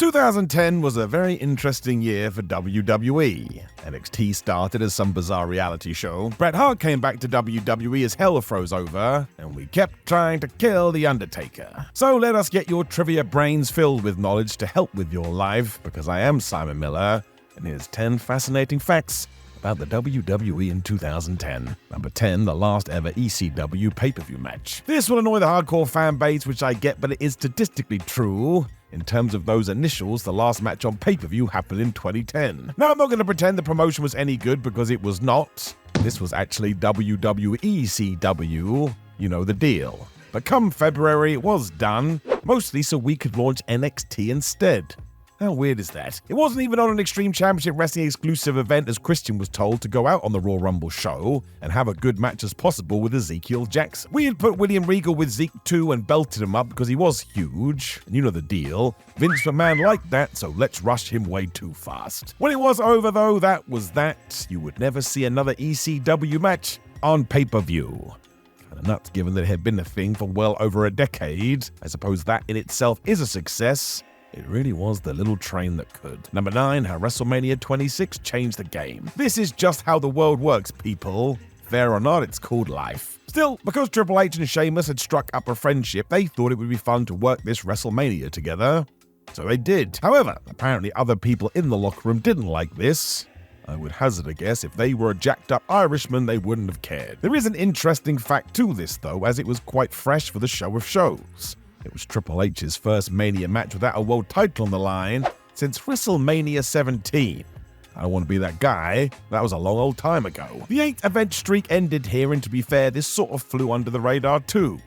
2010 was a very interesting year for WWE. NXT started as some bizarre reality show. Bret Hart came back to WWE as hell froze over, and we kept trying to kill The Undertaker. So let us get your trivia brains filled with knowledge to help with your life, because I am Simon Miller, and here's 10 fascinating facts about the WWE in 2010. Number 10, the last ever ECW pay-per-view match. This will annoy the hardcore fan base, which I get, but it is statistically true. In terms of those initials, the last match on pay-per-view happened in 2010. Now, I'm not going to pretend the promotion was any good, because it was not. This was actually WWECW, you know the deal. But come February, it was done, mostly so we could launch NXT instead. How weird is that? It wasn't even on an Extreme Championship Wrestling exclusive event, as Christian was told to go out on the Royal Rumble show and have a good match as possible with Ezekiel Jackson. We had put William Regal with Zeke too and belted him up because he was huge, and you know the deal. Vince McMahon liked that, so let's rush him way too fast. When it was over though, that was that. You would never see another ECW match on pay-per-view. Kinda nuts given that it had been a thing for well over a decade. I suppose that in itself is a success. It really was the little train that could. Number 9, how WrestleMania 26 changed the game. This is just how the world works, people. Fair or not, it's called life. Still, because Triple H and Sheamus had struck up a friendship, they thought it would be fun to work this WrestleMania together. So they did. However, apparently other people in the locker room didn't like this. I would hazard a guess if they were a jacked up Irishman, they wouldn't have cared. There is an interesting fact to this though, as it was quite fresh for the show of shows. It was Triple H's first Mania match without a world title on the line since WrestleMania 17. I don't want to be that guy. That was a long old time ago. The 8-event streak ended here, and to be fair, this sort of flew under the radar too.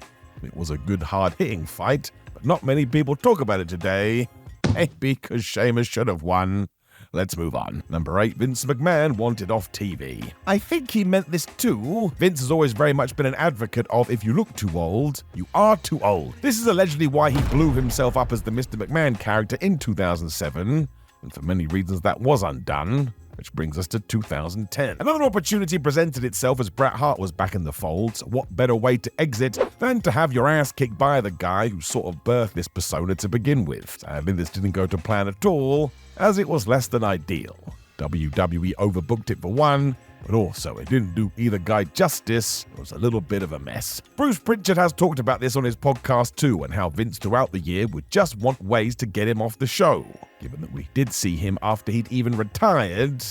It was a good hard-hitting fight, but not many people talk about it today. Maybe because Sheamus should have won. Let's move on. Number 8, Vince McMahon wanted off TV. I think he meant this too. Vince has always very much been an advocate of if you look too old, you are too old. This is allegedly why he blew himself up as the Mr. McMahon character in 2007, and for many reasons that was undone. Which brings us to 2010. Another opportunity presented itself as Bret Hart was back in the fold. So what better way to exit than to have your ass kicked by the guy who sort of birthed this persona to begin with? Sadly, this didn't go to plan at all, as it was less than ideal. WWE overbooked it for one, but also it didn't do either guy justice. It was a little bit of a mess. Bruce Pritchard has talked about this on his podcast too, and how Vince throughout the year would just want ways to get him off the show. Given that we did see him after he'd even retired,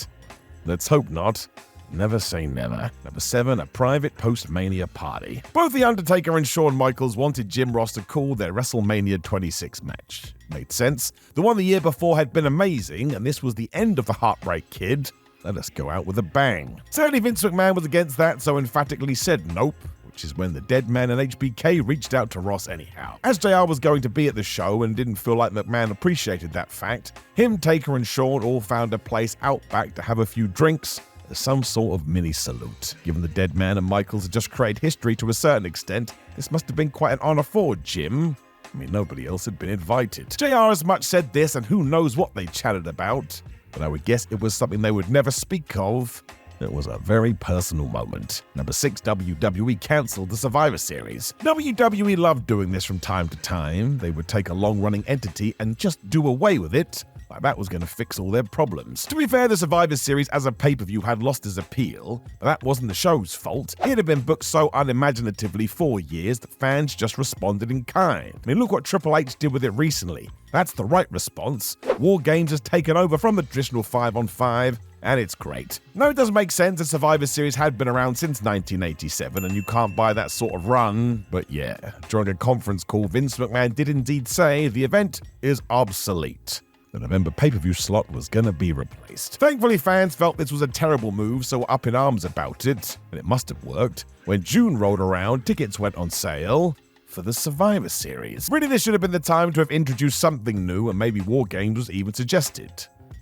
let's hope not. Never say never. Number 7, a private post-Mania party. Both The Undertaker and Shawn Michaels wanted Jim Ross to call their WrestleMania 26 match. Made sense. The one the year before had been amazing, and this was the end of the Heartbreak Kid. Let us go out with a bang. Certainly Vince McMahon was against that, so emphatically said nope, which is when the Dead Man and HBK reached out to Ross anyhow. As JR was going to be at the show and didn't feel like McMahon appreciated that fact, him, Taker, and Shawn all found a place out back to have a few drinks as some sort of mini salute. Given the Dead Man and Michaels had just created history to a certain extent, this must have been quite an honor for Jim. I mean, nobody else had been invited. JR as much said this, and who knows what they chatted about, but I would guess it was something they would never speak of. It was a very personal moment. Number 6, WWE cancelled the Survivor Series. WWE loved doing this from time to time. They would take a long-running entity and just do away with it, like that was going to fix all their problems. To be fair, the Survivor Series as a pay-per-view had lost its appeal, but that wasn't the show's fault. It had been booked so unimaginatively for years that fans just responded in kind. I mean, look what Triple H did with it recently. That's the right response. War Games has taken over from the traditional 5-on-5, and it's great. No, it doesn't make sense. The Survivor Series had been around since 1987, and you can't buy that sort of run. But yeah, during a conference call, Vince McMahon did indeed say the event is obsolete. The November pay-per-view slot was gonna be replaced. Thankfully, fans felt this was a terrible move, so were up in arms about it, and it must have worked. When June rolled around, tickets went on sale for the Survivor Series. Really, this should have been the time to have introduced something new, and maybe War Games was even suggested.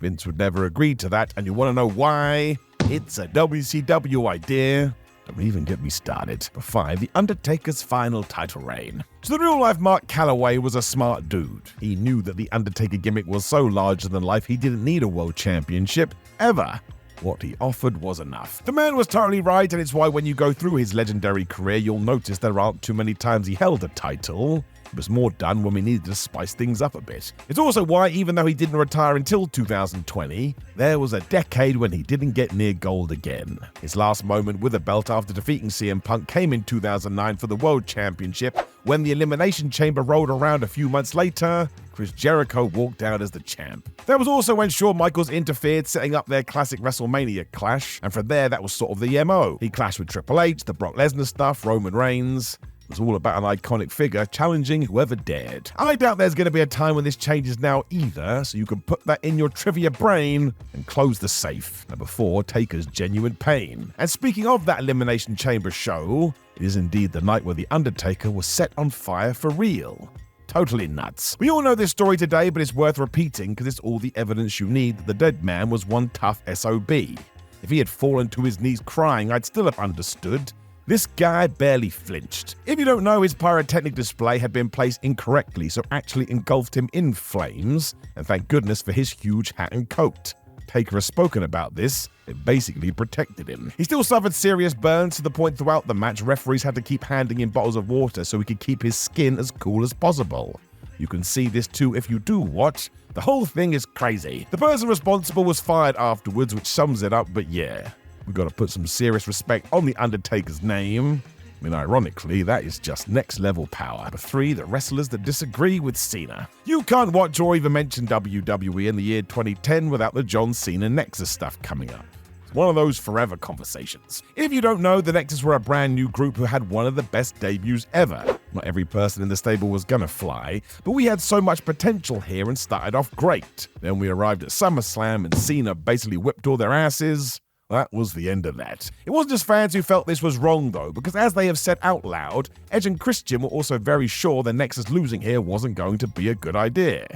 Vince would never agree to that, and you want to know why? It's a WCW idea. Don't even get me started. Number 5, The Undertaker's final title reign. So the real-life Mark Calloway was a smart dude. He knew that the Undertaker gimmick was so larger than life he didn't need a world championship, ever. What he offered was enough. The man was totally right, and it's why when you go through his legendary career, you'll notice there aren't too many times he held a title. It was more done when we needed to spice things up a bit. It's also why, even though he didn't retire until 2020, there was a decade when he didn't get near gold again. His last moment with a belt after defeating CM Punk came in 2009 for the World Championship, when the Elimination Chamber rolled around a few months later. Chris Jericho walked out as the champ. That was also when Shawn Michaels interfered, setting up their classic WrestleMania clash, and from there that was sort of the MO. He clashed with Triple H, the Brock Lesnar stuff, Roman Reigns. It was all about an iconic figure challenging whoever dared. I doubt there's going to be a time when this changes now either, so you can put that in your trivia brain and close the safe. Number 4, Taker's genuine pain. And speaking of that Elimination Chamber show, it is indeed the night where the Undertaker was set on fire for real. Totally nuts. We all know this story today, but it's worth repeating because it's all the evidence you need that the dead man was one tough SOB. If he had fallen to his knees crying, I'd still have understood. This guy barely flinched. If you don't know, his pyrotechnic display had been placed incorrectly, so actually engulfed him in flames, and thank goodness for his huge hat and coat. Taker has spoken about this. It basically protected him. He still suffered serious burns to the point throughout the match referees had to keep handing him bottles of water so he could keep his skin as cool as possible. You can see this too if you do watch. The whole thing is crazy. The person responsible was fired afterwards, which sums it up, but yeah. We've got to put some serious respect on the Undertaker's name. I mean, ironically, that is just next level power. Number 3, the wrestlers that disagree with Cena. You can't watch or even mention WWE in the year 2010 without the John Cena Nexus stuff coming up. It's one of those forever conversations. If you don't know, the Nexus were a brand new group who had one of the best debuts ever. Not every person in the stable was gonna fly, but we had so much potential here and started off great. Then we arrived at SummerSlam and Cena basically whipped all their asses. That was the end of that. It wasn't just fans who felt this was wrong though, because as they have said out loud, Edge and Christian were also very sure the Nexus losing here wasn't going to be a good idea.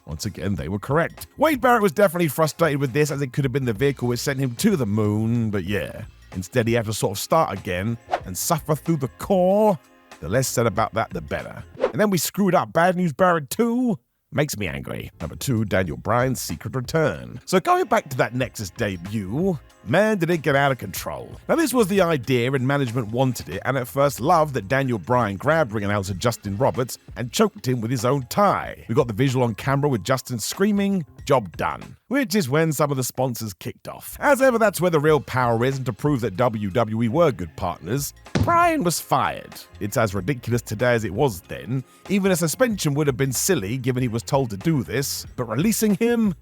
Once again, they were correct. Wade Barrett was definitely frustrated with this, as it could have been the vehicle which sent him to the moon, but yeah. Instead, he had to sort of start again and suffer through the core. The less said about that, the better. And then we screwed up Bad News Barrett too. Makes me angry. Number 2, Daniel Bryan's secret return. So going back to that Nexus debut, man, did it get out of control. Now this was the idea and management wanted it, and at first loved that Daniel Bryan grabbed ring announcer Justin Roberts and choked him with his own tie. We got the visual on camera with Justin screaming, job done. Which is when some of the sponsors kicked off. As ever, that's where the real power is, and to prove that WWE were good partners, Bryan was fired. It's as ridiculous today as it was then. Even a suspension would have been silly given he was told to do this, but releasing him?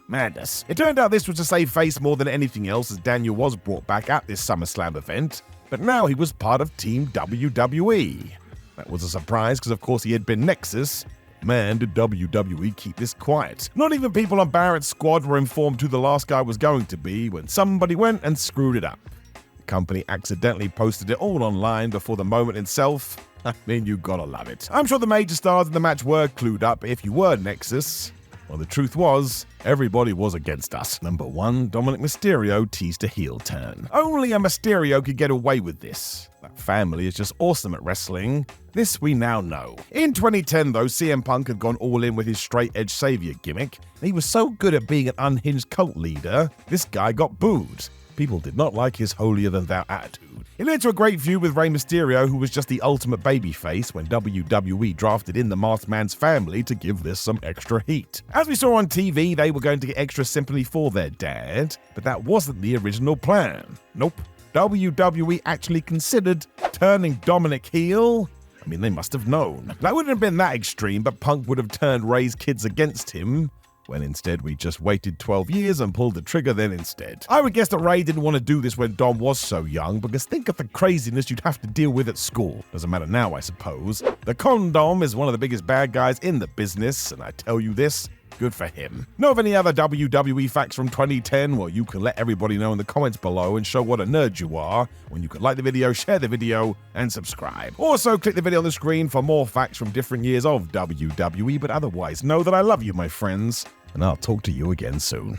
Madness. It turned out this was to save face more than anything else, as Daniel was brought back at this SummerSlam event, but now he was part of Team WWE. That was a surprise because of course he had been Nexus. Man, did WWE keep this quiet. Not even people on Barrett's squad were informed who the last guy was going to be when somebody went and screwed it up. The company accidentally posted it all online before the moment itself. I mean, you gotta love it. I'm sure the major stars in the match were clued up if you were Nexus. Well, the truth was, everybody was against us. Number 1, Dominik Mysterio teased a heel turn. Only a Mysterio could get away with this. That family is just awesome at wrestling. This we now know. In 2010 though, CM Punk had gone all in with his straight edge savior gimmick. He was so good at being an unhinged cult leader, this guy got booed. People did not like his holier-than-thou attitude. It led to a great feud with Rey Mysterio, who was just the ultimate babyface when WWE drafted in the Masked Man's family to give this some extra heat. As we saw on TV, they were going to get extra sympathy for their dad, but that wasn't the original plan. Nope. WWE actually considered turning Dominik heel. I mean, they must have known. That wouldn't have been that extreme, but Punk would have turned Rey's kids against him, when instead we just waited 12 years and pulled the trigger then instead. I would guess that Rey didn't want to do this when Dom was so young, because think of the craziness you'd have to deal with at school. Doesn't matter now, I suppose. The Condom is one of the biggest bad guys in the business, and I tell you this, good for him. Know of any other WWE facts from 2010? Well, you can let everybody know in the comments below and show what a nerd you are when you can like the video, share the video, and subscribe. Also, click the video on the screen for more facts from different years of WWE, but otherwise, know that I love you, my friends, and I'll talk to you again soon.